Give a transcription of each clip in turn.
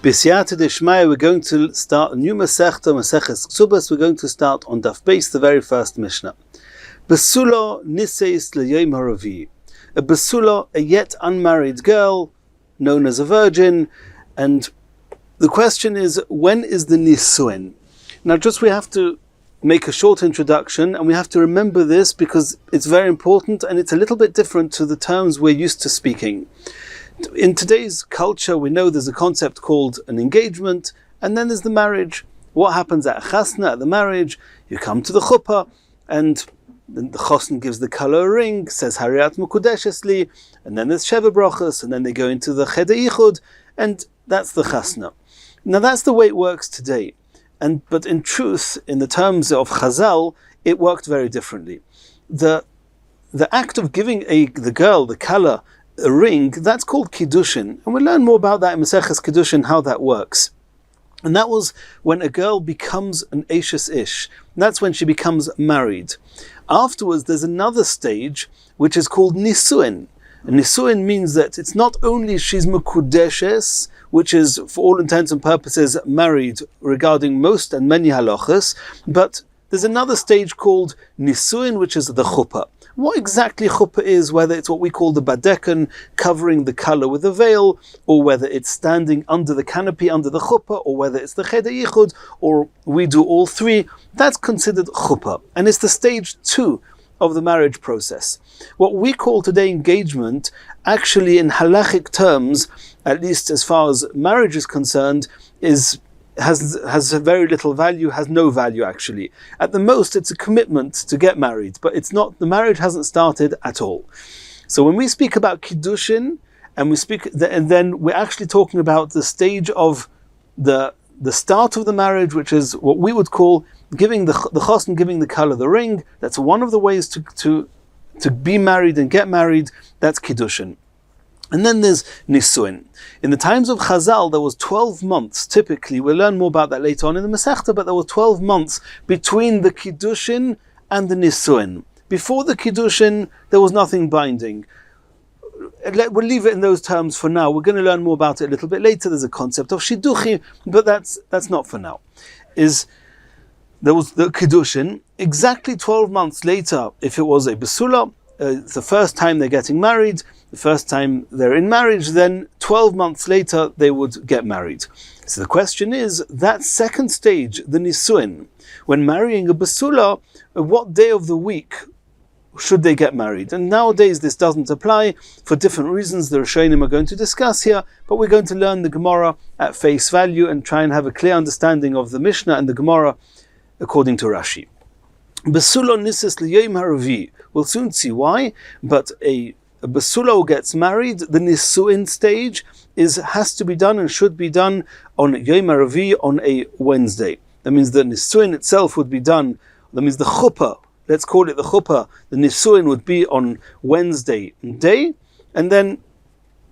B'siyata d'shmaya, we're going to start a new Masechet Ketubot. We're going to start on Daf Beis, the very first Mishnah. Basula niseis l'yom haravi. A basula, a yet unmarried girl, known as a virgin, and the question is, when is the nisuin? Now, we have to make a short introduction, and we have to remember this because it's very important, and it's a little bit different to the terms we're used to speaking. In today's culture, we know there's a concept called an engagement, and then there's the marriage. What happens at chasna, at the marriage? You come to the chuppah, and the chosn gives the color ring, says Hariyat Mukudeshes li, and then there's Sheva Brachos, and then they go into the Cheder Yichud, and that's the chasna. Now that's the way it works today. But in truth, in the terms of Chazal, it worked very differently. The act of giving the girl, the kala, a ring, that's called kiddushin, and we'll learn more about that in Masechet Kiddushin, how that works. And that was when a girl becomes an Eishes Ish. That's when she becomes married. Afterwards, there's another stage which is called nisuin. And nisuin means that it's not only she's mekudeshes, which is for all intents and purposes married regarding most and many halachas, but there's another stage called nisuin, which is the chuppah. What exactly chuppah is, whether it's what we call the badekon, covering the color with a veil, or whether it's standing under the canopy under the chuppah, or whether it's the cheder yichud, or we do all three, that's considered chuppah. And it's the stage 2 of the marriage process. What we call today engagement, actually in halachic terms, at least as far as marriage is concerned, has very little value, has no value actually. At the most, it's a commitment to get married, but it's not, the marriage hasn't started at all. So when we speak about kiddushin, and then we're actually talking about the stage of the start of the marriage, which is what we would call giving the chosn, giving the kala the ring. That's one of the ways to be married and get married. That's kiddushin. And then there's nisuin. In the times of Chazal, there was 12 months, typically. We'll learn more about that later on in the Masechta, but there were 12 months between the kiddushin and the nisuin. Before the kiddushin, there was nothing binding. We'll leave it in those terms for now. We're going to learn more about it a little bit later. There's a concept of shidduchi, but that's not for now. There was the kiddushin. Exactly 12 months later, if it was a basula, it's the first time they're getting married, the first time they're in marriage, then 12 months later they would get married. So the question is, that second stage, the nisuin, when marrying a basula, what day of the week should they get married? And nowadays this doesn't apply for different reasons the Rishonim are going to discuss here, but we're going to learn the Gemara at face value and try and have a clear understanding of the Mishnah and the Gemara according to Rashi. Basula nises l'yom haravi. We'll soon see why, but a basula who gets married, the nisuin stage has to be done and should be done on Yom Haravi, on a Wednesday. That means the nisuin itself would be done. That means the chuppah, let's call it the chuppah, the nisuin would be on Wednesday day, and then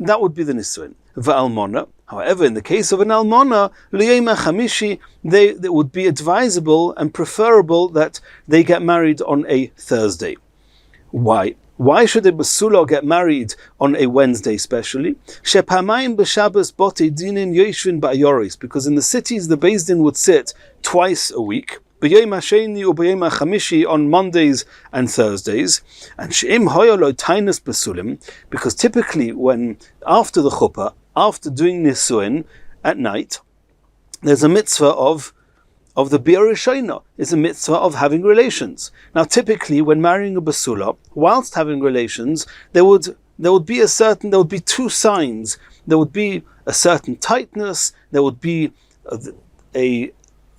that would be the nisuin. Va'almona. However, in the case of an almona, l'yom chamishi, it would be advisable and preferable that they get married on a Thursday. Why? Why should a basula get married on a Wednesday especially? Shepamayim b'Shabbos bote dinin yoshvin ba'yoris, because in the cities the Beis Din would sit twice a week, b'yom hasheni or b'yom hachamishi, on Mondays and Thursdays, and she'im hoyo lo tainus basulim, because typically when after the chuppah, after doing nisuin at night, there's a mitzvah of the Biur Rishona, is a mitzvah of having relations. Now typically when marrying a basula, whilst having relations, there would be two signs. There would be a certain tightness, there would be a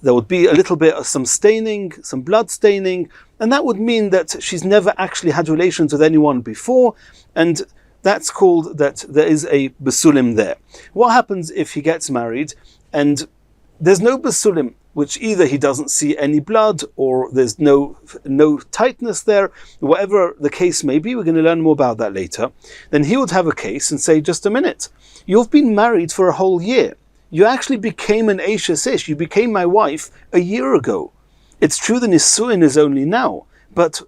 little bit of some staining, some blood staining, and that would mean that she's never actually had relations with anyone before, and that's called that there is a basulim there. What happens if he gets married and there's no basulim, which either he doesn't see any blood or there's no tightness there, whatever the case may be, we're going to learn more about that later, then he would have a case and say, just a minute, you've been married for a whole year. You actually became an Eishes Ish, you became my wife a year ago. It's true the nisuin is only now, but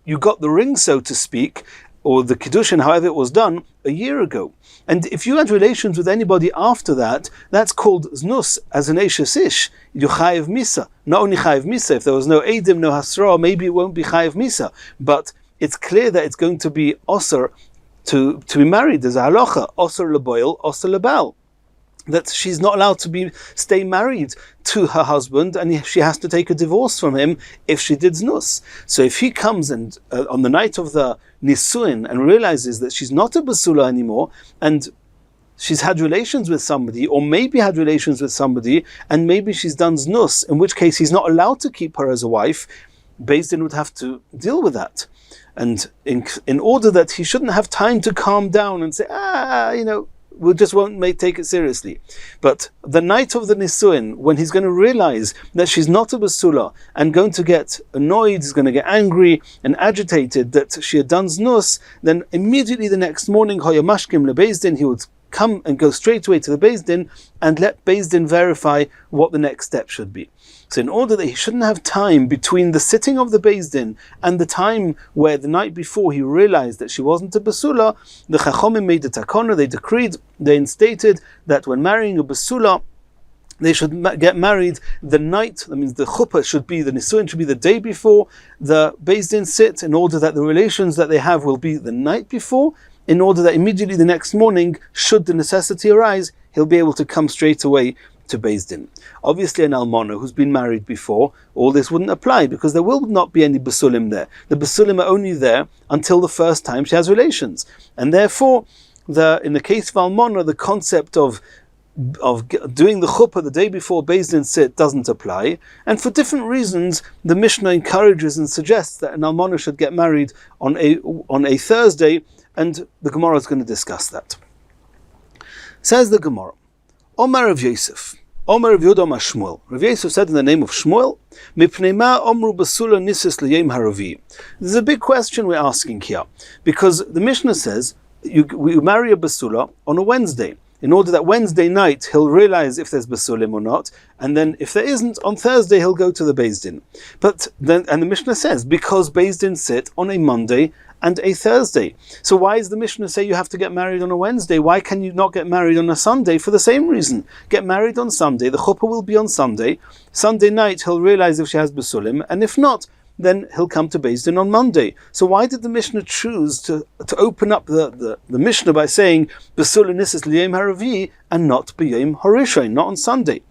you got the ring, so to speak, or the Kiddushin, however it was done, a year ago. And if you had relations with anybody after that, that's called znus, as an eshes ish. You chayev misa. Not only chayev misa, if there was no edim, no hasra, maybe it won't be chayev misa. But it's clear that it's going to be osir to be married. There's a halacha, osir leboil, osir lebal. That she's not allowed to stay married to her husband, and she has to take a divorce from him if she did znus. So if he comes and on the night of the nisuin and realizes that she's not a basula anymore, and she's had relations with somebody, or maybe had relations with somebody, and maybe she's done znus, in which case he's not allowed to keep her as a wife, Beis Din would have to deal with that. And in order that he shouldn't have time to calm down and say, we just won't take it seriously. But the night of the Nisuin, when he's going to realize that she's not a basula and going to get annoyed, he's going to get angry and agitated that she had done znus, then immediately the next morning, Hoyamashkim le Beis Din, he would come and go straight away to the Beis Din and let Beis Din verify what the next step should be. So in order that he shouldn't have time between the sitting of the Beis Din and the time where the night before he realized that she wasn't a basula, the Chachomim made a takana, they decreed, they instated that when marrying a basula, they should get married the night, that means the chuppah should be, the nisuin should be the day before the Beis Din sit, in order that the relations that they have will be the night before, in order that immediately the next morning, should the necessity arise, he'll be able to come straight away to Beis Din. Obviously an almana who's been married before, all this wouldn't apply, because there will not be any basulim there. The basulim are only there until the first time she has relations. And therefore, in the case of almana, the concept of doing the chuppah the day before Beis Din sit doesn't apply, and for different reasons the Mishnah encourages and suggests that an almana should get married on a Thursday, and the Gemara is going to discuss that. Says the Gemara, Omar Rav Yosef, Omar Rav Yehuda Omar Shmuel. Rav Yosef said in the name of Shmuel, Mipnei ma omru basula nisis l'yom haravi. There's a big question we're asking here, because the Mishnah says we marry a basula on a Wednesday, in order that Wednesday night he'll realize if there's basulim or not, and then if there isn't, on Thursday he'll go to the Beis Din. But then, and the Mishnah says, because Beis Din sit on a Monday and a Thursday. So why is the Mishnah say you have to get married on a Wednesday? Why can you not get married on a Sunday? For the same reason. Get married on Sunday, the chuppah will be on Sunday. Sunday night he'll realize if she has basulim, and if not, then he'll come to Beis Din on Monday. So why did the Mishnah choose to open up the Mishnah by saying Basulim nisis l'yom haravi and not b'yom harishon, not on Sunday?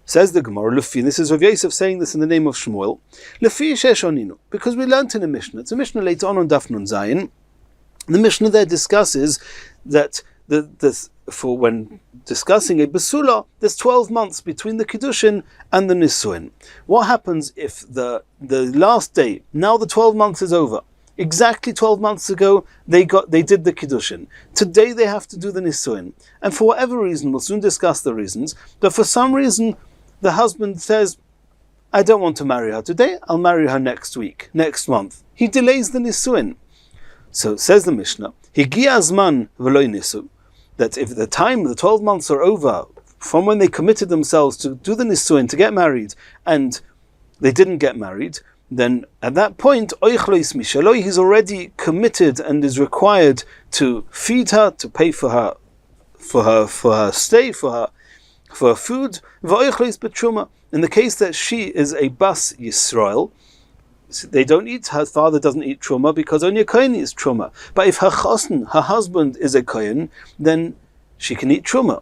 Says the Gemara, Lefi, this is Rav Yosef saying this in the name of Shmuel, Lefi sheshoninu, because we learnt in a Mishnah. It's a Mishnah later on Daf Nun Zayin. The Mishnah there discusses that for when discussing a basula, there's 12 months between the Kiddushin and the Nisuin. What happens if the last day, now the 12 months is over, exactly 12 months ago they did the Kiddushin. Today they have to do the Nisuin. And for whatever reason, we'll soon discuss the reasons, but for some reason the husband says, I don't want to marry her today, I'll marry her next week, next month. He delays the Nisuin. So says the Mishnah, Higia Zman v'lo nisu, that if the 12 months are over, from when they committed themselves to do the Nisuin, to get married, and they didn't get married, then at that point, he's already committed and is required to feed her, to pay for her stay, for her food. In the case that she is a bas Yisrael, they don't eat, her father doesn't eat truma because only a kohen eats truma. But if her chosn, her husband, is a kohen, then she can eat truma.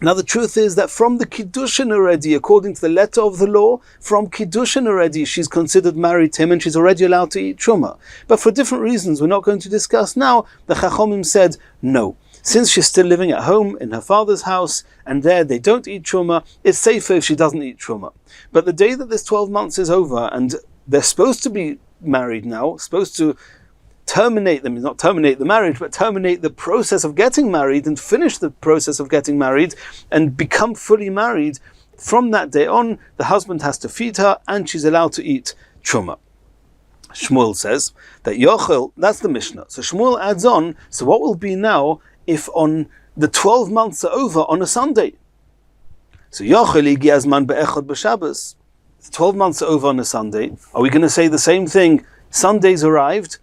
Now the truth is that from the Kiddushin already, according to the letter of the law, from Kiddushin already she's considered married to him and she's already allowed to eat truma. But for different reasons we're not going to discuss now, the Chachomim said no. Since she's still living at home in her father's house, and there they don't eat truma, it's safer if she doesn't eat truma. But the day that this 12 months is over and they're supposed to be married now, supposed to not terminate the marriage, but terminate the process of getting married and finish the process of getting married and become fully married. From that day on, the husband has to feed her and she's allowed to eat truma. Shmuel says that Yochel, that's the Mishnah. So Shmuel adds on, so what will be now if on the 12 months are over on a Sunday? So Yochel igi azman be'echad b'Shabbos. 12 months are over on a Sunday. Are we going to say the same thing? Sunday's arrived,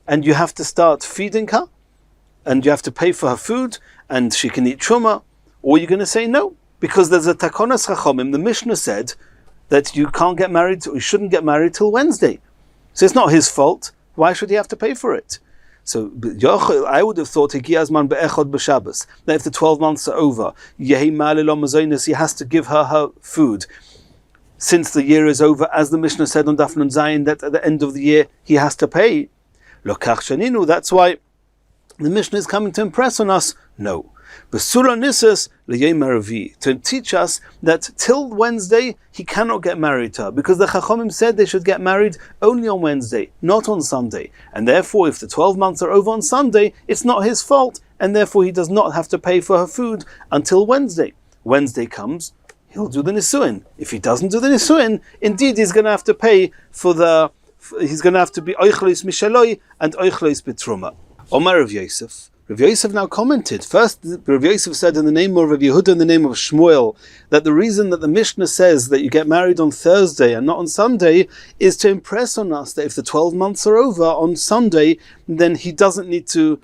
and you have to start feeding her, and you have to pay for her food, and she can eat truma, or you're going to say no, because there's a takonas chachomim. The Mishnah said that you can't get married, or you shouldn't get married till Wednesday. So it's not his fault. Why should he have to pay for it? So I would have thought that if the 12 months are over, he has to give her food. Since the year is over, as the Mishnah said on Daf Nun Zayin, that at the end of the year he has to pay. That's why the Mishnah is coming to impress on us. No. To teach us that till Wednesday he cannot get married to her, because the Chachomim said they should get married only on Wednesday, not on Sunday, and therefore if the 12 months are over on Sunday, it's not his fault, and therefore he does not have to pay for her food until Wednesday. Wednesday comes, he'll do the Nisuin. If he doesn't do the Nisuin, indeed he's going to have to pay he's going to have to be Oichlois Mishaloi and Oichlois Betruma. Omar Rav Yosef. Rav Yosef now commented. First, Rav Yosef said in the name of Rav Yehuda, in the name of Shmuel, that the reason that the Mishnah says that you get married on Thursday and not on Sunday is to impress on us that if the 12 months are over on Sunday, then he doesn't need to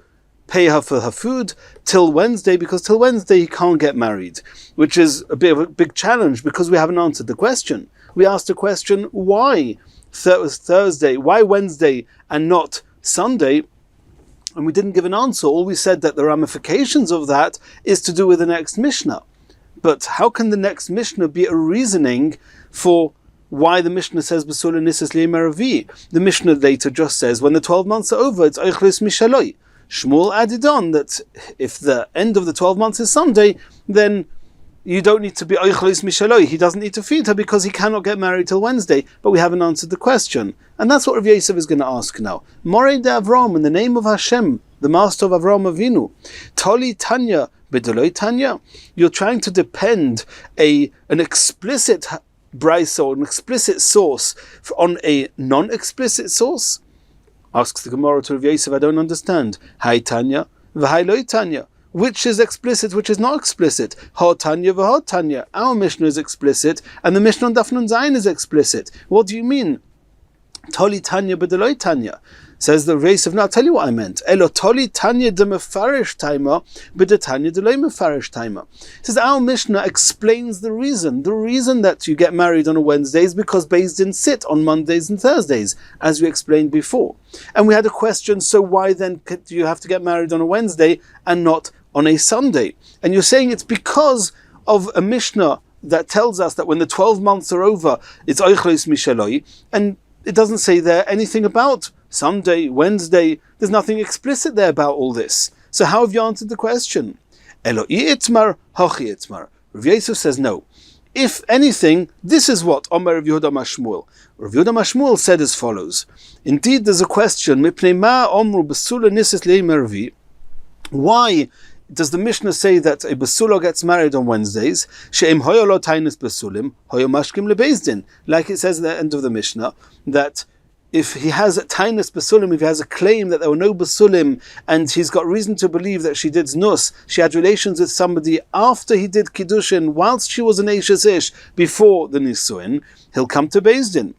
pay her for her food till Wednesday, because till Wednesday he can't get married, which is a bit of a big challenge because we haven't answered the question. We asked the question, why Thursday, why Wednesday and not Sunday? And we didn't give an answer. All we said that the ramifications of that is to do with the next Mishnah. But how can the next Mishnah be a reasoning for why the Mishnah says B'sula Nisas Le'maravi? The Mishnah later just says when the 12 months are over, it's Eichlis Mishaloi. Shmuel added on that if the end of the 12 months is Sunday, then you don't need to be Eichlis Mishaloi. He doesn't need to feed her because he cannot get married till Wednesday. But we haven't answered the question. And that's what Rav Yosef is going to ask now. Morei de Avram, in the name of Hashem, the master of Avram Avinu. Toli Tanya, B'deloi Tanya. You're trying to depend an explicit brisa or an explicit source on a non-explicit source? Asks the Gemara to Rav Yosef, I don't understand. Hai Tanya, v'hai loi Tanya. Which is explicit, which is not explicit? Ha Tanya v'ha Tanya. Our Mishnah is explicit, and the Mishnah on Daf Nun Zayin is explicit. What do you mean? Toli Tanya b'deloi Tanya. Says the race of, now I'll tell you what I meant. Elo Toli Tanya de mefarish taima b'de Tanya de loi mefarish taima. Says our Mishnah explains the reason. The reason that you get married on a Wednesday is because Beis Din sit on Mondays and Thursdays, as we explained before. And we had a question, so why then do you have to get married on a Wednesday and not on a Sunday? And you're saying it's because of a Mishnah that tells us that when the 12 months are over, it's Oichlos Mishaloi, and it doesn't say there anything about Sunday, Wednesday. There's nothing explicit there about all this. So how have you answered the question? Eloi itmar, hochi itmar. Rav Yosef says no. If anything, this is what Omer Rav Yehuda Mashmuel. Rav Yehuda Mashmuel said as follows. Indeed, there's a question. Mipnei ma omru b'sula nisis le'imeravi. Why does the Mishnah say that a Basula gets married on Wednesdays? She'im hoyo lo tainis basulim, hoyo mashkim lebeis din. Like it says at the end of the Mishnah, that if he has a tainis basulim, if he has a claim that there were no basulim, and he's got reason to believe that she did znus, she had relations with somebody after he did kiddushin, whilst she was an eishes ish, before the nisuin, he'll come to beis din.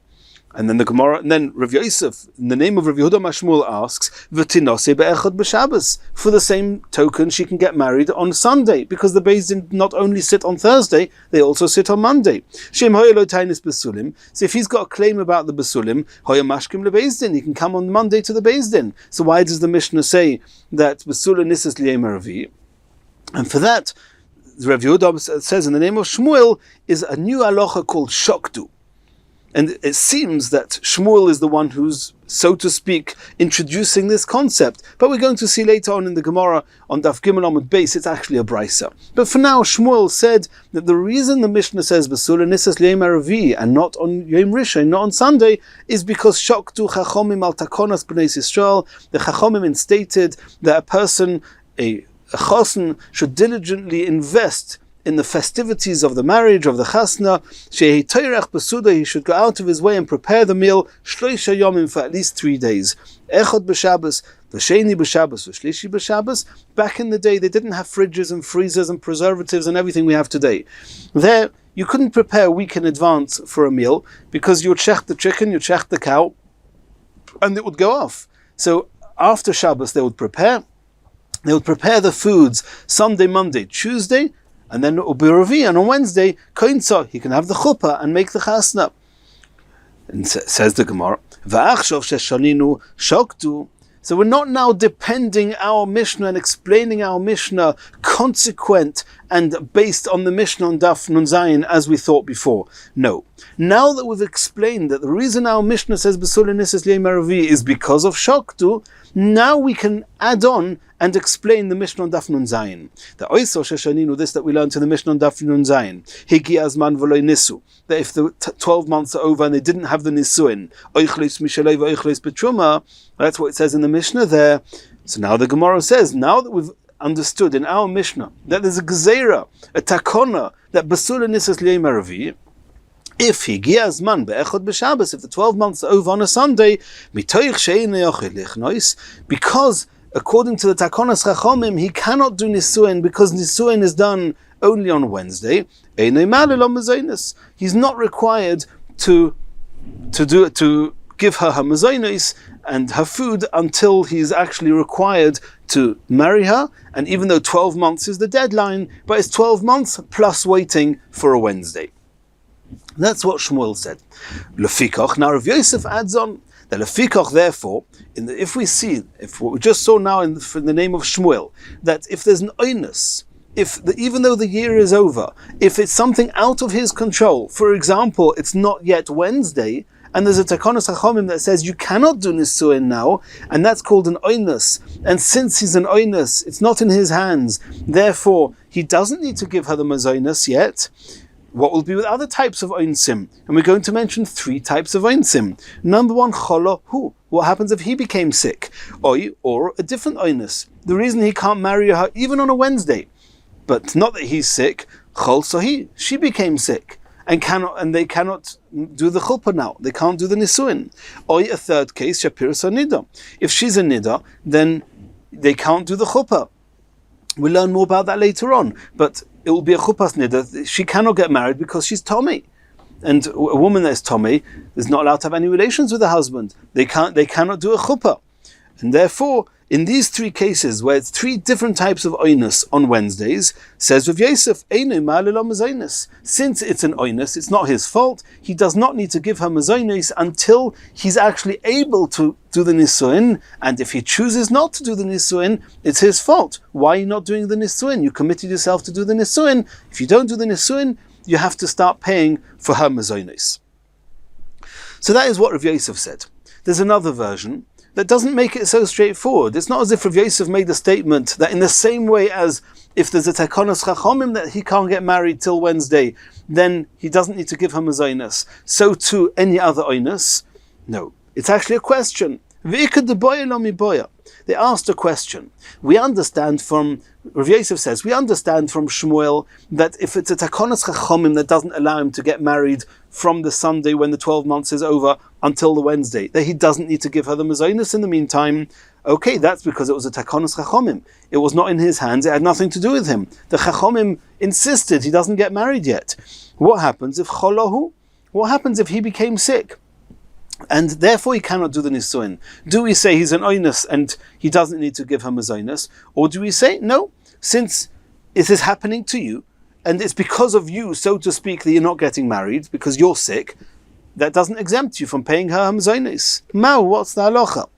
And then the Gemara, and then Rav Yosef, in the name of Rav Yehuda Mashmuel, asks, "V'tinose be'echad b'Shabbos." For the same token, she can get married on Sunday, because the Beis Din not only sit on Thursday, they also sit on Monday. Shem hoya lo tainis b'sulim. So if he's got a claim about the b'sulim, hoya mashkim leBeis Din, he can come on Monday to the Beis Din. So why does the Mishnah say that b'sulim nisas li'emaravi? And for that, Rav Yehuda says in the name of Shmuel is a new halacha called shoktu. And it seems that Shmuel is the one who's, so to speak, introducing this concept. But we're going to see later on in the Gemara on Daf Gimel Amud Beis, it's actually a brisa. But for now, Shmuel said that the reason the Mishnah says Basula Nisas Leim Aravi and not on Yom Rishon, not on Sunday, is because Shoktu Chachomim al Takonas B'nei Yisrael. The Chachomim instated that a person, a chosen, should diligently invest in the festivities of the marriage of the chasna. Shehi toirach b'suda, he should go out of his way and prepare the meal shloisha yomim, for at least 3 days. Echad b'Shabbos, v'sheni b'Shabbos, v'shlishi b'Shabbos. Back in the day, they didn't have fridges and freezers and preservatives and everything we have today. There, you couldn't prepare a week in advance for a meal because you would shech the chicken, you'd shech the cow, and it would go off. So after Shabbos they would prepare the foods Sunday, Monday, Tuesday, and then it will be Ravi, and on Wednesday, Koinza, he can have the chuppah and make the chasna. And says the Gemara, V'achshov sheshaninu shoktu. So we're not now depending our Mishnah and explaining our Mishnah consequent and based on the Mishnah on Daf Nun Zayin as we thought before. No. Now that we've explained that the reason our Mishnah says B'sula Nisis Yom Ravi is because of Shoktu, now we can add on and explain the Mishnah on Daf Nun Zayin. The Oiso Sheshaninu, this that we learned in the Mishnah on Daf Nun Zayin, Higi Azman V'loi Nisu, that if the 12 months are over and they didn't have the Nisuin, Oichlis Mishalei V'oichlis B'truma, that's what it says in the Mishnah there. So now the Gemara says, now that we've understood in our Mishnah that there's a Gezerah, a Takona, that B'sula Nisis Yom Ravi, if he giazman be'echad b'Shabbos, if the 12 months are over on a Sunday, mitoich she'inei yochid lichnois, because according to the Takonas Chachomim, he cannot do Nisuin because Nisuin is done only on Wednesday. He's not required to give her mazonos and her food until he's actually required to marry her. And even though 12 months is the deadline, but it's 12 months plus waiting for a Wednesday. That's what Shmuel said. Lefikach. Now Rav Yosef adds on that Lefikach, therefore, if what we just saw now in the name of Shmuel, that if there's an oinus, even though the year is over, if it's something out of his control, for example, it's not yet Wednesday, and there's a Takonos Chachomim that says you cannot do Nisuin now, and that's called an oinus. And since he's an oinus, it's not in his hands, therefore he doesn't need to give her the mazonos yet. What will be with other types of oinsim? And we're going to mention 3 types of oinsim. Number 1, cholo hu. What happens if he became sick? Or a different oinus. The reason he can't marry her even on a Wednesday, but not that he's sick, chol sohi. She became sick and they cannot do the chuppah now. They can't do the nisuin. Or a third case, shapiras or nida. If she's a nida, then they can't do the chuppah. We'll learn more about that later on. But it will be a chuppahs nida. She cannot get married because she's Tomei. And a woman that's Tomei is not allowed to have any relations with her husband. They cannot do a chuppah. And therefore, in these 3 cases, where it's 3 different types of oinus on Wednesdays, says Rav Yosef, since it's an oinus, it's not his fault, he does not need to give her mazonos until he's actually able to do the nisuin, and if he chooses not to do the nisuin, it's his fault. Why are you not doing the nisuin? You committed yourself to do the nisuin. If you don't do the nisuin, you have to start paying for her mazonos. So that is what Rav Yosef said. There's another version that doesn't make it so straightforward. It's not as if Rav Yosef made a statement that in the same way as if there's a Takonos Chachomim that he can't get married till Wednesday, then he doesn't need to give her mazonos. So too any other oinus. No. It's actually a question. They asked a question. We understand from, Rav Yosef says, we understand from Shmuel that if it's a Takonos Chachomim that doesn't allow him to get married from the Sunday when the 12 months is over until the Wednesday, that he doesn't need to give her the mazonos in the meantime. Okay, that's because it was a Takonos Chachomim. It was not in his hands, it had nothing to do with him. The Chachomim insisted he doesn't get married yet. What happens if Cholahu? What happens if he became sick? And therefore he cannot do the nisuin. Do we say he's an oinus and he doesn't need to give her mazonos? Or do we say, no, since it is happening to you, and it's because of you, so to speak, that you're not getting married, because you're sick, that doesn't exempt you from paying her mazonos. Mao, what's the halacha?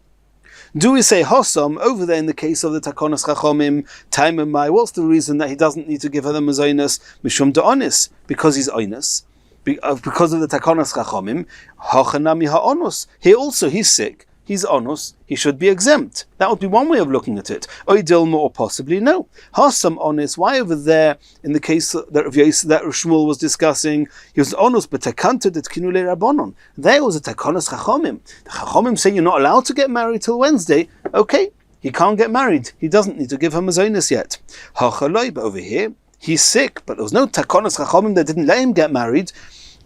Do we say Hossam over there in the case of the Takonos Chachomim, Taimim Mai? What's the reason that he doesn't need to give her the mazonos? Mishum de'onis, because he's oinus. Because of the Takonos Chachomim, Hachanami ha'onus. Here also he's sick, he's onus, he should be exempt. That would be one way of looking at it. Oidilma, or possibly no. Hasam onus. Why over there in the case that Shmuel was discussing, he was onus, but takanta det kinule rabbonon. There was a Takonos Chachomim. The Chachomim say you're not allowed to get married till Wednesday. Okay, he can't get married. He doesn't need to give her mazonos yet. Hachaloi, but over here, he's sick, but there was no Takonos Chachomim that didn't let him get married,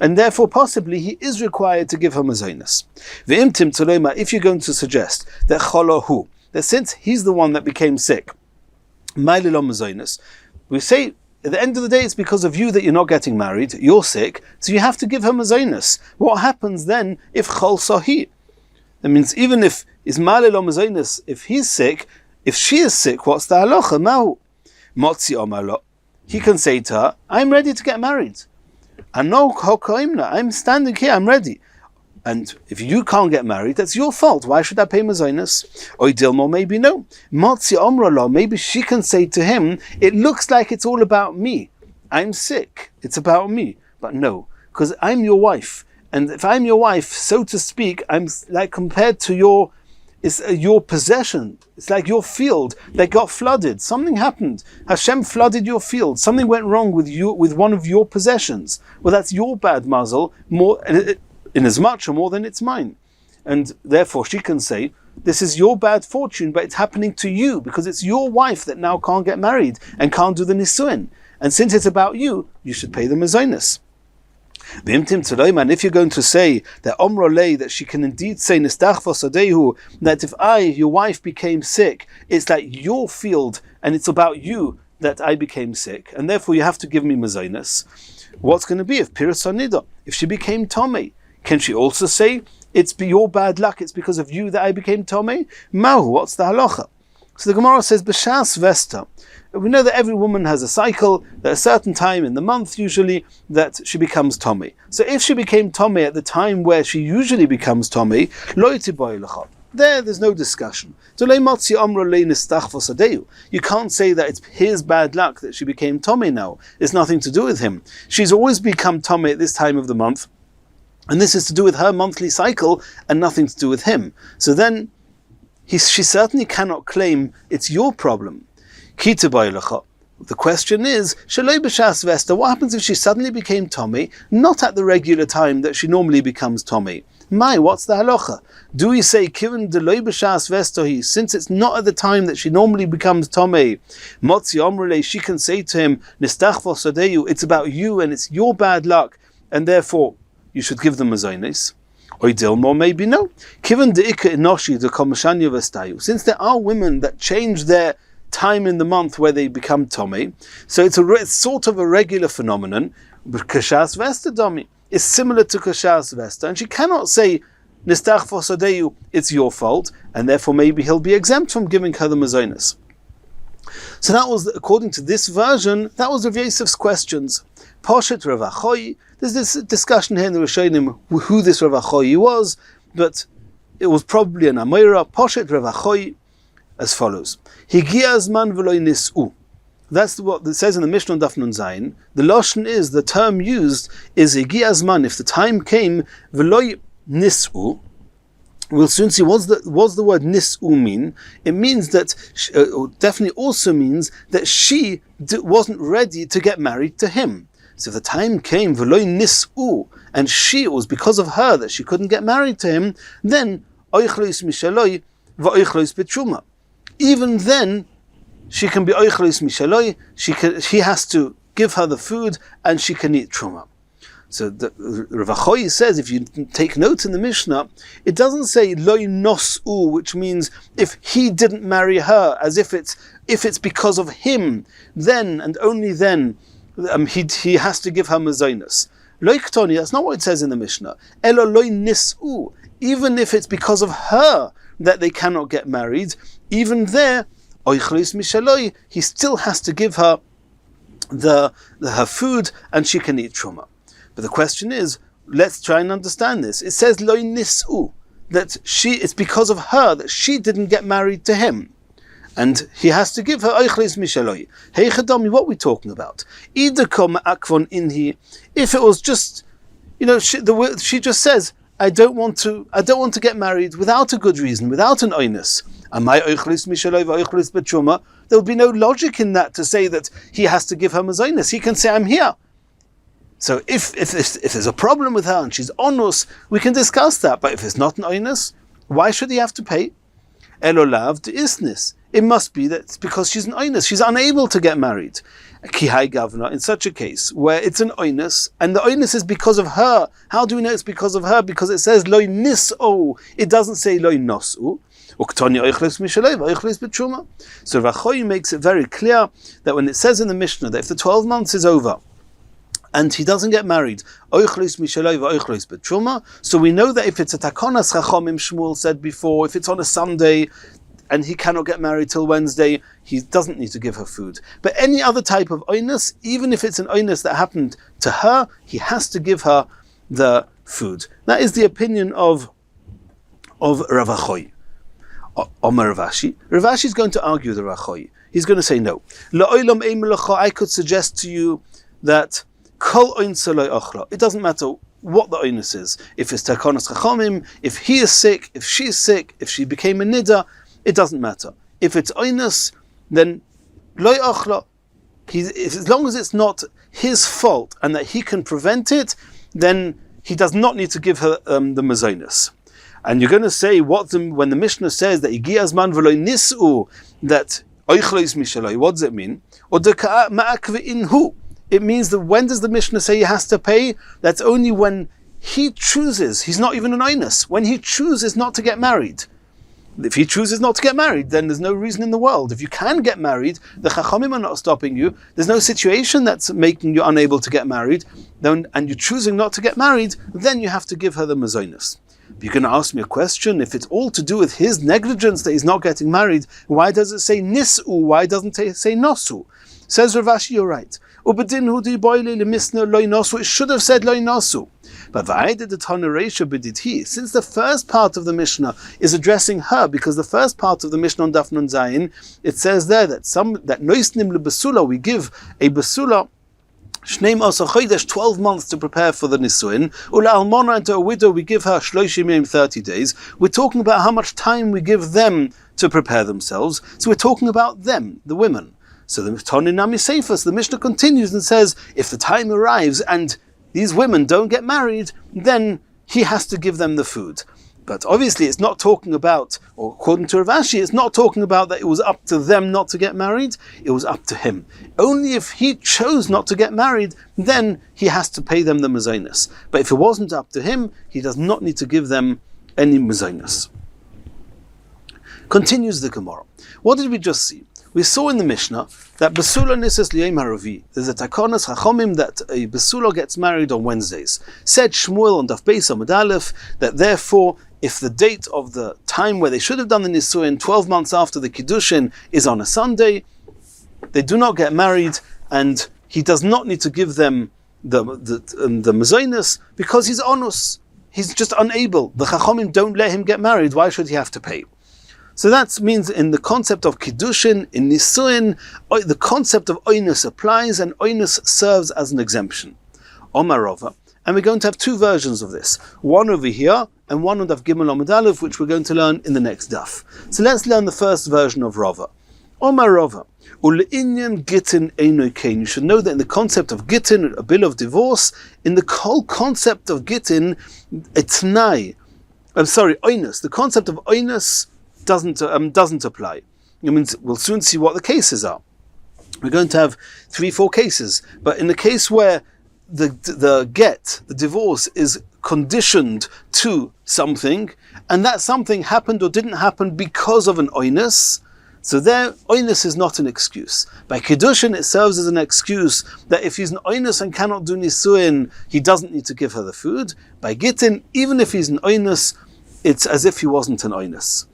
and therefore possibly he is required to give her mazonos. V'imtim tzolema, if you're going to suggest that Cholahu, that since he's the one that became sick, Maililom mazonos, we say at the end of the day it's because of you that you're not getting married, you're sick, so you have to give her mazonos. What happens then if Chol Sahi? That means even if he's sick, if she is sick, what's the halacha? Mahu. Motzi omar. He can say to her, I'm ready to get married. I'm standing here, I'm ready. And if you can't get married, that's your fault. Why should I pay mazonos? Or Dilmo, maybe no. Motzi omra, maybe she can say to him, it looks like it's all about me. I'm sick. It's about me. But no, because I'm your wife. And if I'm your wife, so to speak, I'm like compared to your possession. It's like your field that got flooded. Something happened. Hashem flooded your field. Something went wrong with one of your possessions. Well, that's your bad mazel, more in as much or more than it's mine. And therefore she can say, this is your bad fortune, but it's happening to you because it's your wife that now can't get married and can't do the nisuin. And since it's about you, you should pay the mazonos. And if you're going to say that Omrolei, that she can indeed say that if I, your wife, became sick, it's like your field and it's about you that I became sick, and therefore you have to give me mazonos. What's going to be if Pirasonida, if she became Tomei? Can she also say it's your bad luck, it's because of you that I became Tomei? Mahu, what's the halacha? So the Gemara says, B'shas Vesta. We know that every woman has a cycle, at a certain time in the month usually, that she becomes Tomei. So if she became Tomei at the time where she usually becomes Tomei, lo tiboy lecha. There's no discussion. You can't say that it's his bad luck that she became Tomei now. It's nothing to do with him. She's always become Tomei at this time of the month, and this is to do with her monthly cycle and nothing to do with him. So then she certainly cannot claim it's your problem. The question is, Shaloi b'shas Vesta, what happens if she suddenly became Tomei, not at the regular time that she normally becomes Tomei? What's the halacha? Do we say, Kivan deloi b'shas Vesta, since it's not at the time that she normally becomes Tomei, Motzi omrele, she can say to him, Nistach v'sodeyu, it's about you and it's your bad luck, and therefore you should give them mazonos. Or Dilmo, maybe no. Kivan de'ika inoshi de komashanya v'stayu, since there are women that change their time in the month where they become Tomei, so it's sort of a regular phenomenon. Kashas Vesta Domi is similar to Kashas Vesta, and she cannot say Nistach Fosadeyu, it's your fault, and therefore maybe he'll be exempt from giving her the mazonos. So that was, according to this version, that was Rav Yosef's questions. Poshet Rav Achoy, there's this discussion here in the Rishonim who this Rav Achoy was, but it was probably an Amoira. Poshet Rav Achoy as follows: Higia zman v'lo nis'u. That's what it says in the Mishnah Daf Nun Zayin. The lashon is, the term used is Higia zman, if the time came, v'lo nis'u. We'll soon see what's the word nis'u mean. It means that, definitely also means that she wasn't ready to get married to him. So if the time came, v'lo nis'u, and it was because of her that she couldn't get married to him, then oichlos mishaloi v'oichlos b'truma. Even then, she can be oichlos mishaloi. He has to give her the food, and she can eat truma. So Rav Achoy says, if you take notes in the Mishnah, it doesn't say loy nos'u, which means if he didn't marry her, as if it's because of him, then and only then he has to give her mazonos. Loy ktoni, that's not what it says in the Mishnah. Elo loy nis'u, even if it's because of her that they cannot get married, even there, oichlis mishaloi, he still has to give her her food, and she can eat truma. But the question is, let's try and understand this. It says loy nis'u, that it's because of her that she didn't get married to him, and he has to give her oichlis mishaloi. Hey chadami, what are we talking about? Idakom akvon inhi. If it was just, she just says, I don't want to get married without a good reason, without an oinus. There would be no logic in that to say that he has to give her mazonos. He can say, I'm here. So if there's a problem with her and she's onus, we can discuss that. But if it's not an oinus, why should he have to pay? Elolav de isnis. It must be that it's because she's an oinus. She's unable to get married. Kihai Gavna, in such a case where it's an oinus, and the oinus is because of her. How do we know it's because of her? Because it says loy nis'o. It doesn't say loy nos'u. So Rav Achoy makes it very clear that when it says in the Mishnah that if the 12 months is over, and he doesn't get married, so we know that if it's a takonas chachamim, Shmuel said before, if it's on a Sunday and he cannot get married till Wednesday, he doesn't need to give her food. But any other type of oinus, even if it's an oinus that happened to her, he has to give her the food. That is the opinion of Rav Achoy. Omer Rav Ashi. Rav Ashi is going to argue with Rav Achoy. He's going to say no. I could suggest to you that it doesn't matter what the oinus is. If it's takonas chachamim, if he is sick, if she's sick, if she became a nida, it doesn't matter. If it's oinus, then loy ochla. As long as it's not his fault and that he can prevent it, then he does not need to give her the mazonos. And you're going to say, when the Mishnah says that Igiyazman v'lo nisu, that oichlois mishaloi, what does it mean? Or it means that when does the Mishnah say he has to pay? That's only when he chooses. He's not even an oinus. When he chooses not to get married. If he chooses not to get married, then there's no reason in the world. If you can get married, the chachamim are not stopping you. There's no situation that's making you unable to get married, and you're choosing not to get married, then you have to give her the mazonos. You're going to ask me a question. If it's all to do with his negligence that he's not getting married, why does it say nis'u? Why doesn't it say nosu? Says Rav Ashi, you're right. It should have said loy nosu. But since the first part of the Mishnah is addressing her, because the first part of the Mishnah on Daf Nun Zayin, it says there that noisnim lebesula, we give a besula 12 months to prepare for the nisuin. Ula almona, and to a widow we give her 30 days. We're talking about how much time we give them to prepare themselves. So we're talking about them, the women. So the Mishnah continues and says, if the time arrives and these women don't get married, then he has to give them the food. But obviously it's not talking about, or according to Rav Ashi, it's not talking about that it was up to them not to get married, it was up to him. Only if he chose not to get married, then he has to pay them the mazonos. But if it wasn't up to him, he does not need to give them any mazonos. Continues the Gemara. What did we just see? We saw in the Mishnah that Besula Nises Liyom Haravi. There's a takonas chachomim that a Besula gets married on Wednesdays. Said Shmuel on Daf Beis Amud Aleph that therefore, if the date of the time where they should have done the Nisuin 12 months after the Kiddushin is on a Sunday, they do not get married, and he does not need to give them the mazonos because he's onus. He's just unable. The chachomim don't let him get married. Why should he have to pay? So that means in the concept of Kiddushin, in Nisuin, the concept of oinus applies, and oinus serves as an exemption. Omar Rava. And we're going to have two versions of this. One over here, and one on Daf Gimel Amud Aleph, which we're going to learn in the next Daf. So let's learn the first version of Rava. Omar Rava. U'le'inyan gitin eino kain. You should know that in the concept of gitin, a bill of divorce, in the whole concept of gitin, oinus. The concept of oinus doesn't apply. It means we'll soon see what the cases are. We're going to have 3-4 cases, but in the case where the divorce is conditioned to something, and that something happened or didn't happen because of an oinus, so there oinus is not an excuse. By Kiddushin it serves as an excuse that if he's an oinus and cannot do nisuin, he doesn't need to give her the food. By Gittin, even if he's an oinus, it's as if he wasn't an oinus.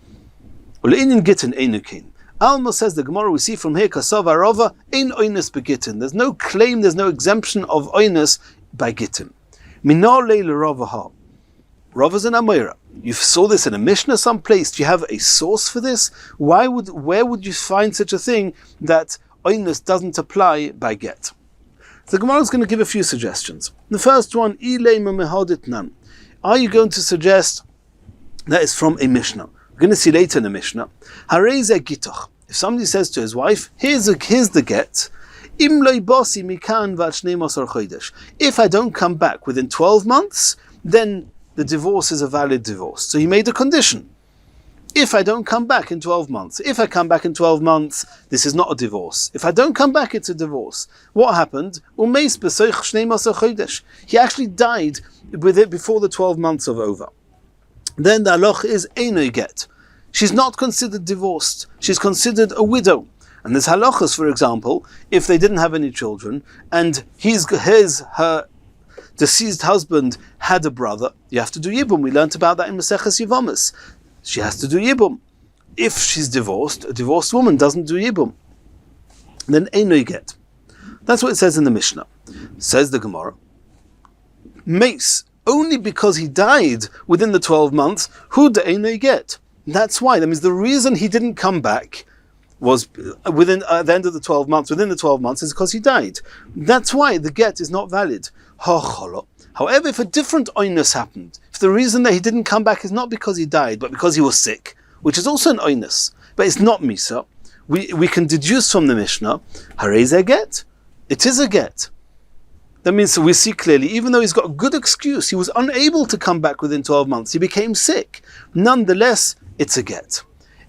Alma says, the Gemara we see from here, Kasav Arava, ein oinus begittin. There's no claim, there's no exemption of oinus by gittin. Minale l'ravaha. Rava's an Amira. You saw this in a Mishnah someplace. Do you have a source for this? Where would you find such a thing that oinus doesn't apply by get? The Gemara is going to give a few suggestions. The first one, are you going to suggest that is from a Mishnah? We're going to see later in the Mishnah. If somebody says to his wife, here's the get, if I don't come back within 12 months, then the divorce is a valid divorce. So he made a condition. If I don't come back in 12 months, if I come back in 12 months, this is not a divorce. If I don't come back, it's a divorce. What happened? He actually died with it before the 12 months are over. Then the halacha is eino get. She's not considered divorced. She's considered a widow. And there's halachas, for example, if they didn't have any children, and her deceased husband had a brother, you have to do yibum. We learnt about that in Masechet Yevamos. She has to do yibum. If she's divorced, a divorced woman doesn't do yibum. Then eino get. That's what it says in the Mishnah. Says the Gemara, Mace, only because he died within the 12 months, who de eino get. That's why. That means the reason he didn't come back was within the end of the 12 months, within the 12 months, is because he died. That's why the get is not valid. However, if a different oinus happened, if the reason that he didn't come back is not because he died, but because he was sick, which is also an oinus, but it's not misa, we can deduce from the Mishnah, harei a get. It is a get. That means we see clearly, even though he's got a good excuse, he was unable to come back within 12 months, he became sick. Nonetheless, it's a get.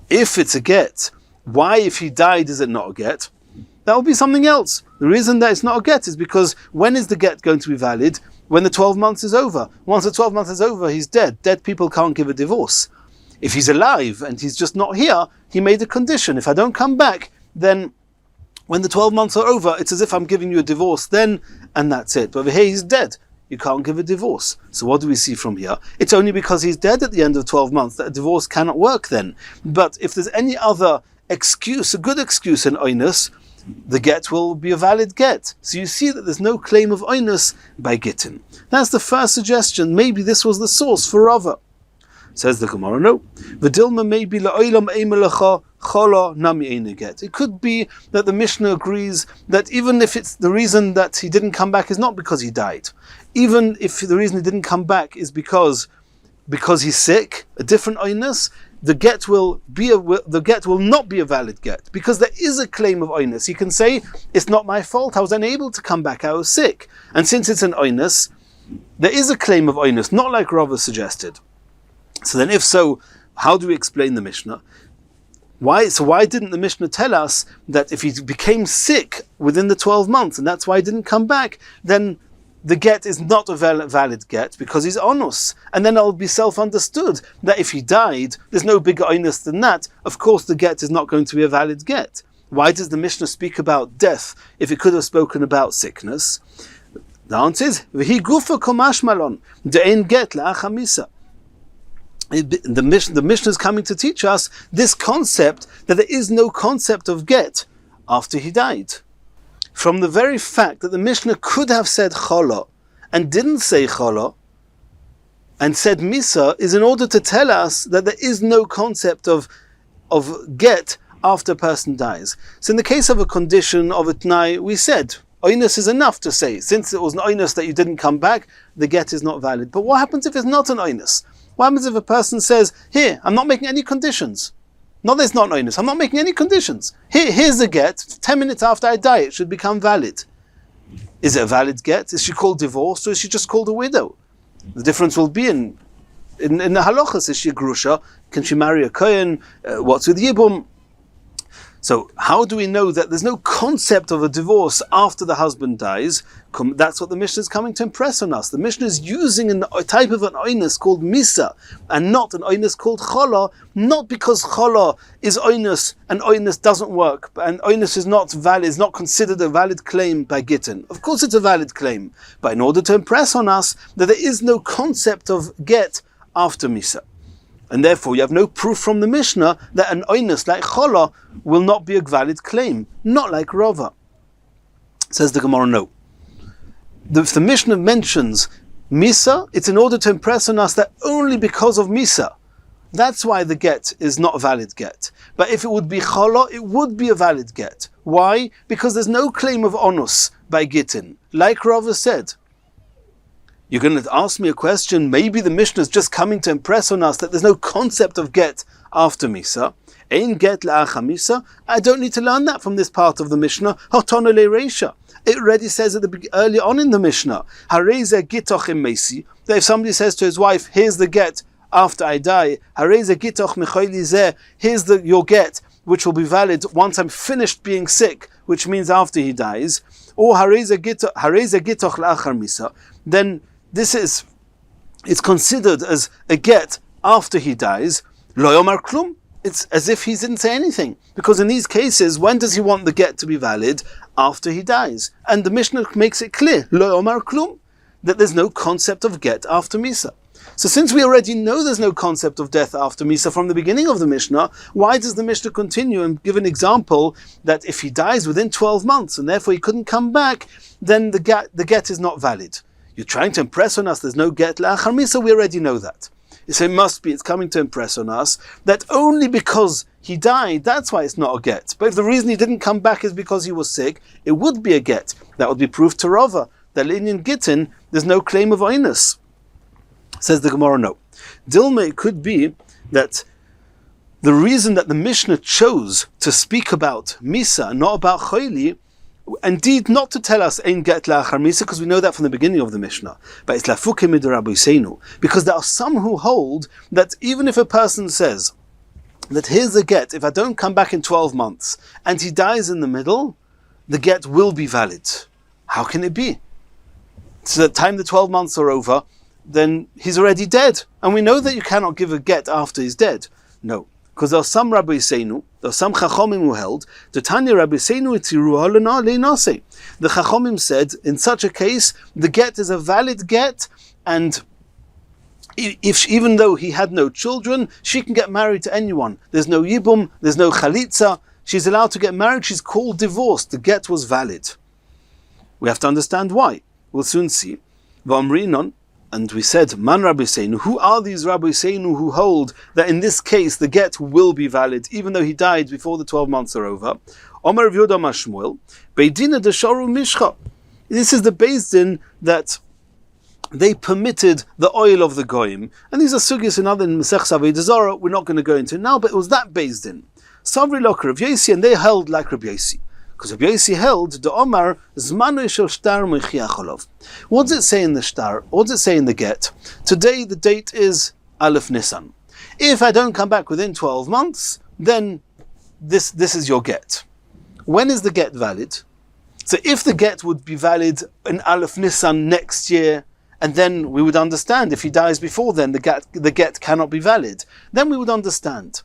If it's a get, why, if he died, is it not a get? That will be something else. The reason that it's not a get is because when is the get going to be valid? When the 12 months is over. Once the 12 months is over, he's dead. Dead people can't give a divorce. If he's alive and he's just not here, he made a condition. If I don't come back, then when the 12 months are over, it's as if I'm giving you a divorce then, and that's it. But over here, he's dead. You can't give a divorce. So what do we see from here? It's only because he's dead at the end of 12 months that a divorce cannot work then. But if there's any other excuse, a good excuse in oinus, the get will be a valid get. So you see that there's no claim of oinus by gittin. That's the first suggestion. Maybe this was the source for Rava. Says the Gemara, no. V'dilma maybe la'olam eimelecha chola nami eina get. It could be that the Mishnah agrees that even if it's the reason that he didn't come back is not because he died, even if the reason he didn't come back is because he's sick, a different oinus, the get will not be a valid get, because there is a claim of oinus. He can say, it's not my fault, I was unable to come back, I was sick. And since it's an oinus, there is a claim of oinus, not like Rava suggested. So then if so, how do we explain the Mishnah? Why didn't the Mishnah tell us that if he became sick within the 12 months, and that's why he didn't come back, then the get is not a valid get because he's onus. And then it'll be self-understood that if he died, there's no bigger onus than that. Of course, the get is not going to be a valid get. Why does the Mishnah speak about death if it could have spoken about sickness? The answer is, V'hi gufa komash malon, de'en get la'achamisa. The Mishnah is coming to teach us this concept that there is no concept of get after he died. From the very fact that the Mishnah could have said chola and didn't say chola and said misa is in order to tell us that there is no concept of get after a person dies. So in the case of a condition of a t'nai, we said oinus is enough to say, since it was an oinus that you didn't come back, the get is not valid. But what happens if it's not an oinus? What happens if a person says, here, I'm not making any conditions? No, there's not oinus. I'm not making any conditions. Here's the get. 10 minutes after I die, it should become valid. Is it a valid get? Is she called divorced, or is she just called a widow? The difference will be in the halachas. Is she a grusha? Can she marry a kohen? What's with yibum? So how do we know that there's no concept of a divorce after the husband dies? That's what the Mishnah is coming to impress on us. The Mishnah is using a type of an oinus called misa, and not an oinus called chola, not because chola is oinus and oinus doesn't work, and oinus is not valid, is not considered a valid claim by gittin. Of course it's a valid claim, but in order to impress on us that there is no concept of get after misa. And therefore you have no proof from the Mishnah that an oinus like chola will not be a valid claim, not like Rava. Says the Gemara, no. If the Mishnah mentions misa, it's in order to impress on us that only because of misa, that's why the get is not a valid get. But if it would be chola, it would be a valid get. Why? Because there's no claim of onus by gittin, like Rava said. You're going to ask me a question, maybe the Mishnah is just coming to impress on us that there's no concept of get after Misa. Ein get la'acha Misa. I don't need to learn that from this part of the Mishnah. Hotona le'reisha. It already says early on in the Mishnah, Hareze gitoch im mesi, that if somebody says to his wife, here's the get after I die, Hareze gitoch mechoili zeh, here's your get, which will be valid once I'm finished being sick, which means after he dies, or Hareze gitoch la'achar Misa, then it's considered as a get after he dies. Lo yomar klum. it's as if he didn't say anything. Because in these cases, when does he want the get to be valid? After he dies. And the Mishnah makes it clear, Lo Omar Klum, that there's no concept of get after Misa. So since we already know there's no concept of death after Misa from the beginning of the Mishnah, why does the Mishnah continue and give an example that if he dies within 12 months and therefore he couldn't come back, then the get is not valid? You're trying to impress on us there's no get la'achar Misa, we already know that. So it's coming to impress on us that only because he died, that's why it's not a get. But if the reason he didn't come back is because he was sick, it would be a get. That would be proof to Rava, that in Gittin, there's no claim of oinus. Says the Gemara, no. Dilma, it could be that the reason that the Mishnah chose to speak about Misa and not about Choyli, indeed not to tell us Ein Get La'achar Misa, because we know that from the beginning of the Mishnah, but it's Lafuke Mid Rabbi Seinu, because there are some who hold that even if a person says that here's a get, if I don't come back in 12 months, and he dies in the middle, the get will be valid. How can it be? So the time the 12 months are over, then he's already dead. And we know that you cannot give a get after he's dead. No. Because there are some Rabbi Seinu, there are some Chachomim who held, the Tanya Rabbi Seinu itiru le'nase. The Chachomim said, in such a case, the get is a valid get, and if even though he had no children, she can get married to anyone. There's no yibum, there's no chalitza, she's allowed to get married, she's called divorced, the get was valid. We have to understand why. We'll soon see. V'amrinon, and we said, Man Rabbi Seinu, who are these Rabbi Seinu who hold that in this case the get will be valid, even though he died before the 12 months are over? Omer Rav Yehuda Mashmuel, Beidina Desharu Mishcha. This is the Beis Din that they permitted the oil of the goyim. And these are sugyas in other Masechet Avodah Zarah, we're not going to go into now, but it was that Beis Din. Savri Lok Rav Yosi, and they held like Rav Yosi. Because Rabbi Yosi held the Omar Zmanu Shel Shtar Mechiacholov. What does it say in the Shtar? What does it say in the get? Today the date is Aleph Nisan. If I don't come back within 12 months, then this is your get. When is the get valid? So if the get would be valid in Aleph Nisan next year, and then we would understand if he dies before then, the get cannot be valid. Then we would understand.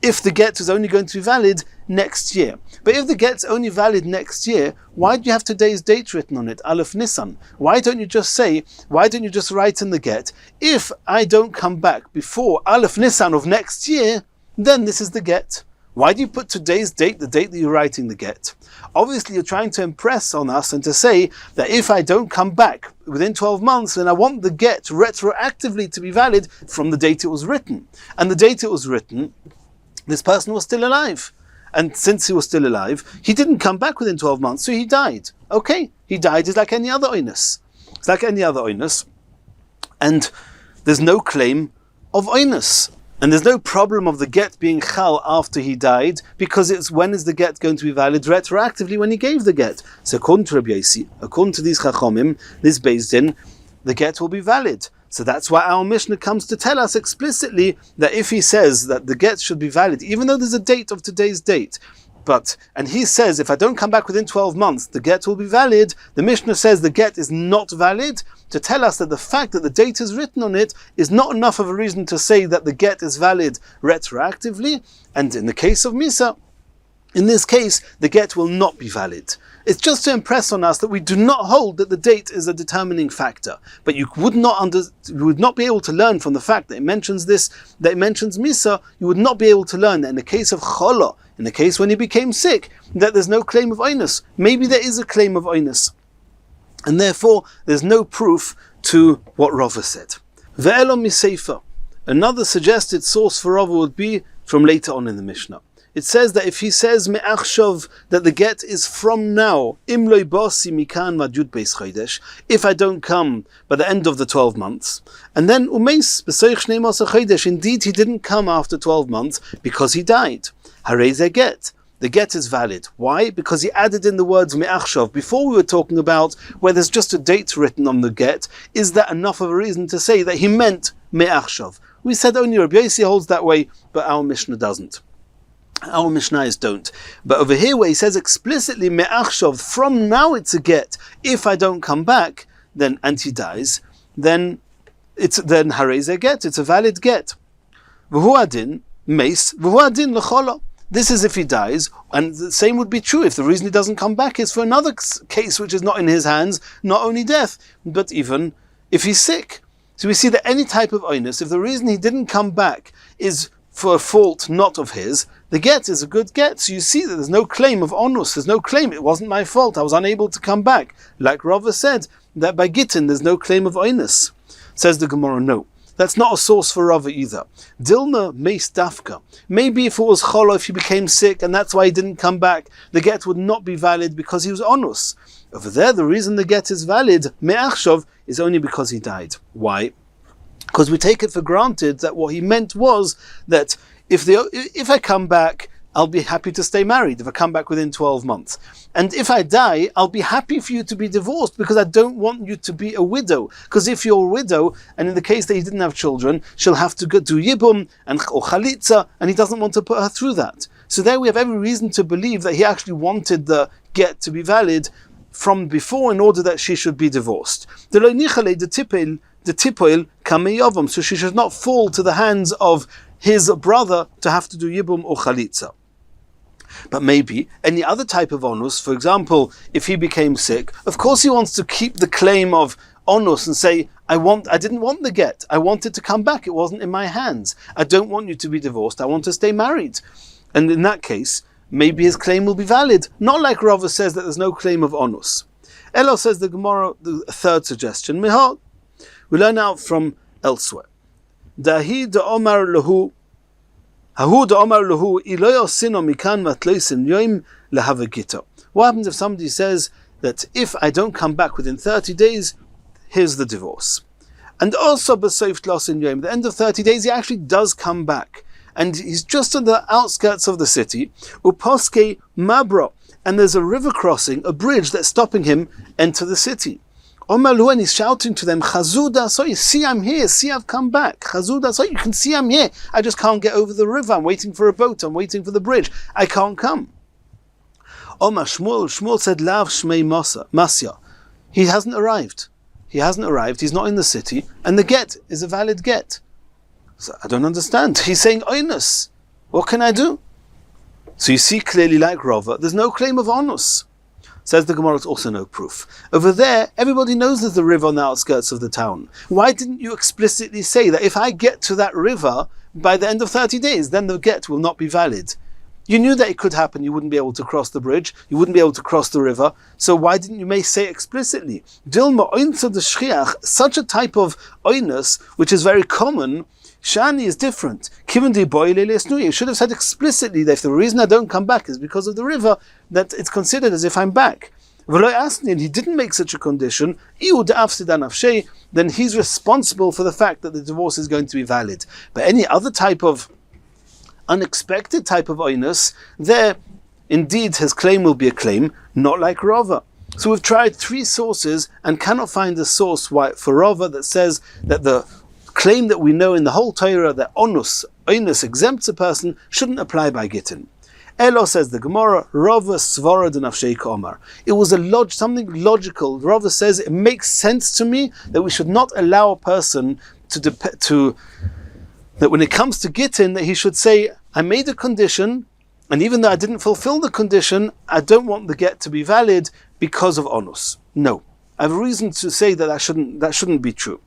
If the get is only going to be valid next year. But if the get's only valid next year, why do you have today's date written on it, Aleph Nisan? Why don't you just write in the get, if I don't come back before Aleph Nisan of next year, then this is the get. Why do you put today's date, the date that you're writing the get? Obviously you're trying to impress on us and to say that if I don't come back within 12 months, then I want the get retroactively to be valid from the date it was written. And the date it was written, this person was still alive. And since he was still alive, he didn't come back within 12 months, so he died. Okay, he died is like any other oinus. It's like any other oinus. And there's no claim of oinus. And there's no problem of the get being chal after he died, because it's when is the get going to be valid? Retroactively when he gave the get. So according to Rabbi Yosi, according to these chachomim, this Beis Din, the get will be valid. So that's why our Mishnah comes to tell us explicitly that if he says that the get should be valid, even though there's a date of today's date, and he says if I don't come back within 12 months, the get will be valid, the Mishnah says the get is not valid, to tell us that the fact that the date is written on it is not enough of a reason to say that the get is valid retroactively, and in the case of Misa, in this case, the get will not be valid. It's just to impress on us that we do not hold that the date is a determining factor. But you would not be able to learn from the fact that it mentions this, that it mentions Misa, you would not be able to learn that in the case of Chola, in the case when he became sick, that there's no claim of Oinus. Maybe there is a claim of Oinus. And therefore, there's no proof to what Rava said. Ve'elo miseifa. Another suggested source for Rava would be from later on in the Mishnah. It says that if he says me'achshav, that the get is from now, im loy basi mikan madjud beis chodesh, if I don't come by the end of the 12 months, and then umeis b'soich shnei masa chodesh, indeed he didn't come after 12 months because he died. Harei ze get. The get is valid. Why? Because he added in the words me'achshav. Before we were talking about where there's just a date written on the get, is that enough of a reason to say that he meant me'achshav? We said only Rabbi Yosi holds that way, but our Mishnah doesn't. Our Mishnayos don't. But over here where he says explicitly me'achshav, from now it's a get. If I don't come back, then and he dies, then harei ze get. It's a valid get. V'hu adin, Meis v'huadin l'cholo. This is if he dies, and the same would be true if the reason he doesn't come back is for another case which is not in his hands, not only death, but even if he's sick. So we see that any type of onus, if the reason he didn't come back is for a fault not of his, the get is a good get. So you see that there's no claim of onus, there's no claim, it wasn't my fault, I was unable to come back. Like Rava said, that by gittin there's no claim of onus. Says the Gemara, no. That's not a source for Rava either. Dilma meis dafka. Maybe if it was cholo, if he became sick, and that's why he didn't come back, the get would not be valid because he was onus. Over there, the reason the get is valid, me'achshov, is only because he died. Why? Because we take it for granted that what he meant was that if I come back, I'll be happy to stay married if I come back within 12 months. And if I die, I'll be happy for you to be divorced because I don't want you to be a widow. Because if you're a widow, and in the case that he didn't have children, she'll have to go do yibum or chalitza, and he doesn't want to put her through that. So there we have every reason to believe that he actually wanted the get to be valid from before in order that she should be divorced. So she should not fall to the hands of his brother to have to do yibum or chalitza. But maybe any other type of onus, for example, if he became sick, of course he wants to keep the claim of onus and say, I didn't want the get, I wanted to come back, it wasn't in my hands, I don't want you to be divorced, I want to stay married. And in that case, maybe his claim will be valid, not like Rava says that there's no claim of onus. Elo says the Gemara, the third suggestion, Mihal. We learn out from elsewhere. Dahi da omar lahu what happens if somebody says that if I don't come back within 30 days, here's the divorce? And also, at the end of 30 days, he actually does come back. And he's just on the outskirts of the city. Uposke mabro. And there's a river crossing, a bridge that's stopping him enter the city. And he's shouting to them, Chazuda, so you see I'm here, see I've come back. Chazuda, so you can see I'm here. I just can't get over the river. I'm waiting for a boat. I'm waiting for the bridge. I can't come. Omar Shmuel said, Lav Shmei Masya. He hasn't arrived. He's not in the city. And the get is a valid get. So I don't understand. He's saying onus. What can I do? So you see clearly like Rava, there's no claim of onus. Says the Gemara, it's also no proof. Over there, everybody knows there's a river on the outskirts of the town. Why didn't you explicitly say that if I get to that river by the end of 30 days, then the get will not be valid? You knew that it could happen. You wouldn't be able to cross the bridge. You wouldn't be able to cross the river. So why didn't you say explicitly? Dilma oinsa de shchiach, such a type of oinus, which is very common, Shani is different. You should have said explicitly that if the reason I don't come back is because of the river, that it's considered as if I'm back. And he didn't make such a condition, then he's responsible for the fact that the divorce is going to be valid. But any other type of unexpected type of oinus, there indeed his claim will be a claim, not like Rava. So we've tried 3 sources and cannot find a source for Rava that says that the claim that we know in the whole Torah that onus exempts a person shouldn't apply by gittin. Elo says the Gemara, Rava svara d'nafshei k'omar. It was something logical. Rava says it makes sense to me that we should not allow a person that when it comes to gittin, that he should say, I made a condition, and even though I didn't fulfill the condition, I don't want the get to be valid because of onus. No, I have a reason to say that shouldn't be true.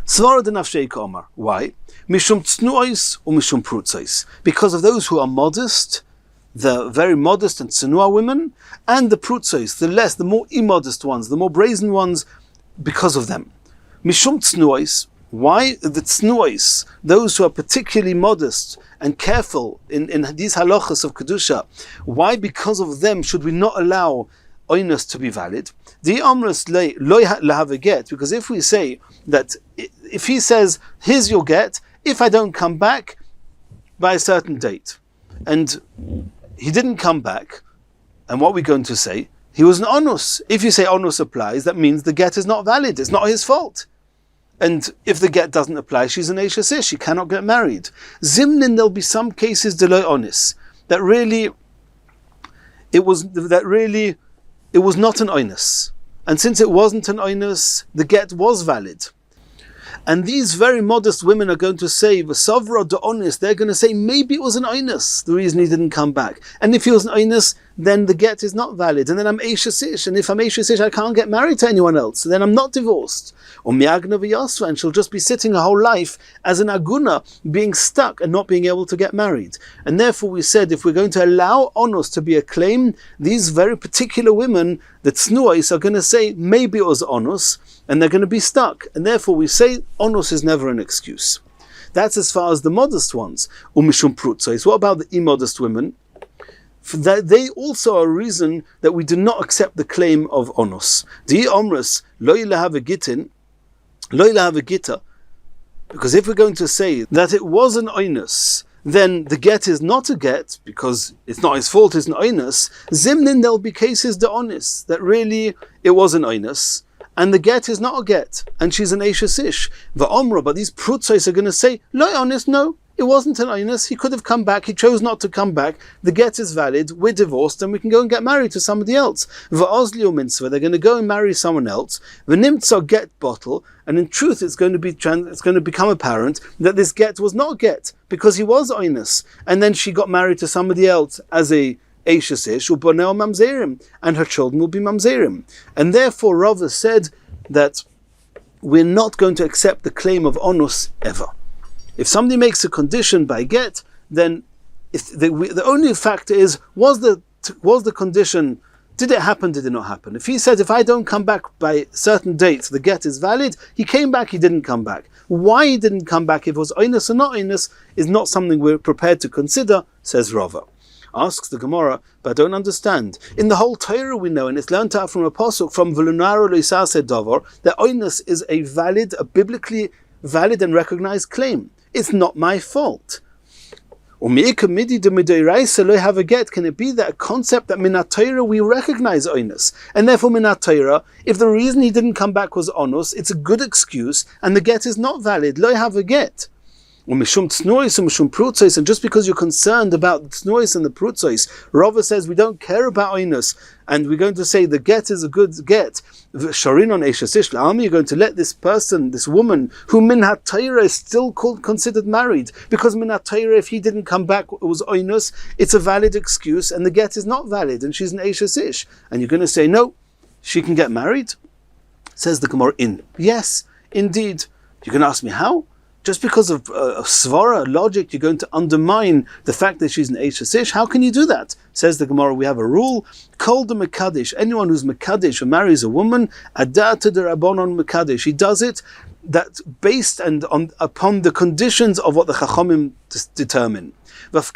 Svara d'nafshei k'omar. Why? Mishum tznuos or mishum prutzos. Because of those who are modest, the very modest and tznua women, and the prutzos, the more immodest ones, the more brazen ones, because of them. Mishum tznuos. Why? The tznuos, those who are particularly modest and careful in these halachas of kedusha. Why? Because of them should we not allow oinus to be valid? The omrus lo have a get, because if we say that if he says, here's your get, if I don't come back by a certain date, and he didn't come back, and what we're going to say, he was an onus. If you say onus applies, that means the get is not valid, it's not his fault. And if the get doesn't apply, she's an Eishes Ish, she cannot get married. Zimnin, there'll be some cases deloy onis, that really it was not an onus. And since it wasn't an onus, the get was valid. And these very modest women are going to say, V'savra da'onis, they're going to say, maybe it was an oinus, the reason he didn't come back. And if he was an oinus, then the get is not valid. And then I'm Eishes Ish, and if I'm Eishes Ish, I can't get married to anyone else. So then I'm not divorced. Or Miagna v'yasva, and she'll just be sitting her whole life as an aguna, being stuck and not being able to get married. And therefore we said, if we're going to allow onus to be a claim, these very particular women, the tznuos, are going to say, maybe it was onus, and they're going to be stuck. And therefore we say, onus is never an excuse. That's as far as the modest ones. Umishum prutzois. What about the immodest women? They also are a reason that we do not accept the claim of onus. Di omrus lo ilahav gita, because if we're going to say that it was an onus, then the get is not a get because it's not his fault, it's an onus. Zimnin, there'll be cases de onis that really it was an onus, and the get is not a get, and she's an Eishes Ish. The omra, but these prutzos are going to say, lo onus, no. It wasn't an onus, he could have come back, he chose not to come back, the get is valid, we're divorced, and we can go and get married to somebody else. V'ozliu mitzvah, they're going to go and marry someone else. V'nimtza get bottle, and in truth it's going to become apparent that this get was not a get, because he was onus, and then she got married to somebody else as a Eishes Ish, u'boneo mamzerim, and her children will be mamzerim. And therefore Rava said that we're not going to accept the claim of onus ever. If somebody makes a condition by get, then if the only factor is, was the condition, did it happen, did it not happen? If he said, if I don't come back by certain dates, the get is valid, he came back, he didn't come back. Why he didn't come back, if it was onus or not onus, is not something we're prepared to consider, says Rava. Asks the Gemara, but I don't understand. In the whole Torah we know, and it's learned out from a pasuk, from V'lunaro loisaseh davar, that onus is a biblically valid and recognized claim. It's not my fault. Can it be that a concept that minat Torah we recognize onus, and therefore minat Torah, if the reason he didn't come back was onus, it's a good excuse, and the get is not valid. Lo have a get. And just because you're concerned about the tznois and the prutzois, Rava says we don't care about onus, and we're going to say the get is a good get. Sharin on Eishes Ish, you're going to let this person, this woman, who minat Torah is still considered married, because minat Torah, if he didn't come back, it was onus, it's a valid excuse, and the get is not valid, and she's an Eishes Ish. And you're going to say, no, she can get married? Says the Gemara, yes, indeed. You can ask me, how? Just because of svara, logic, you're going to undermine the fact that she's an Eishes Ish? How can you do that? Says the Gemara, we have a rule, kol de mekadesh, anyone who's mekadesh, who marries a woman, adata de rabbanon mekadesh, he does it that based upon the conditions of what the Chachamim determine. And the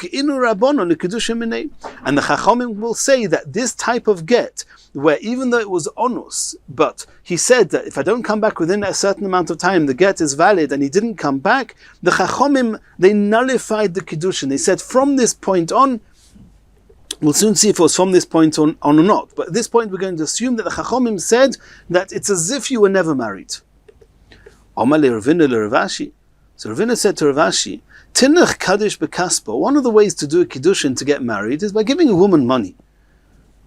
Chachamim will say that this type of get, where even though it was onus, but he said that if I don't come back within a certain amount of time, the get is valid, and he didn't come back, the Chachamim, they nullified the Kiddushin. They said from this point on, we'll soon see if it was from this point on or not, but at this point we're going to assume that the Chachamim said that it's as if you were never married. So Ravina said to Rav Ashi, Tinach Kaddish Bekaspa, one of the ways to do a Kiddushin to get married is by giving a woman money.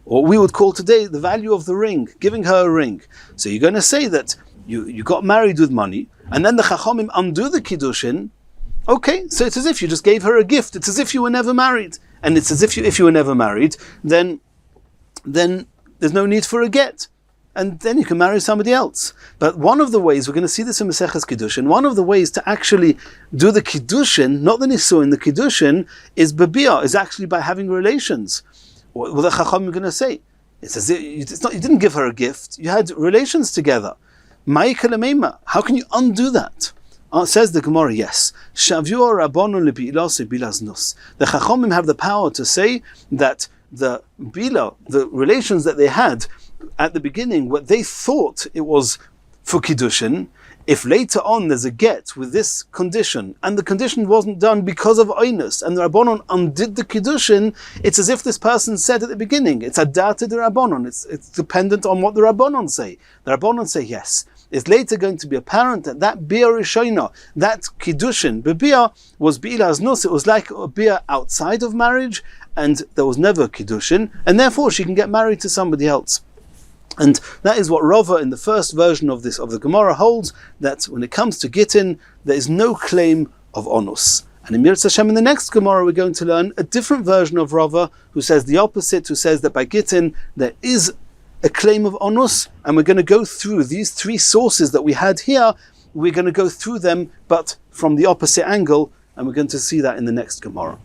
Or we would call today the value of the ring, giving her a ring. So you're going to say that you got married with money, and then the Chachamim undo the Kiddushin. Okay, so it's as if you just gave her a gift. It's as if you were never married. And it's as if you were never married, then there's no need for a get. And then you can marry somebody else. But one of the ways, we're going to see this in Masechet Kiddushin, one of the ways to actually do the Kiddushin, not the Nisuin, the Kiddushin, is Babiyah, is actually by having relations. What the Chacham are going to say? It's as if you didn't give her a gift, you had relations together. How can you undo that? Says the Gemara, yes. The Chachamim have the power to say that the bila, the relations that they had at the beginning, what they thought it was for Kiddushin, if later on there's a get with this condition, and the condition wasn't done because of Einus, and the Rabbanon undid the Kiddushin, it's as if this person said at the beginning, it's adata de Rabbanon, it's dependent on what the Rabbanon say. The Rabbanon say yes. It's later going to be apparent that Bia Rishona, that Kiddushin, Bia was Bi'ila Aznus, it was like a Bia outside of marriage, and there was never Kiddushin, and therefore she can get married to somebody else. And that is what Rava in the first version of the Gemara holds, that when it comes to Gittin, there is no claim of onus. And in Mirz Hashem in the next Gemara we're going to learn a different version of Rava, who says the opposite, who says that by Gittin there is a claim of onus, and we're going to go through these three sources that we had here. We're going to go through them, but from the opposite angle, and we're going to see that in the next Gemara.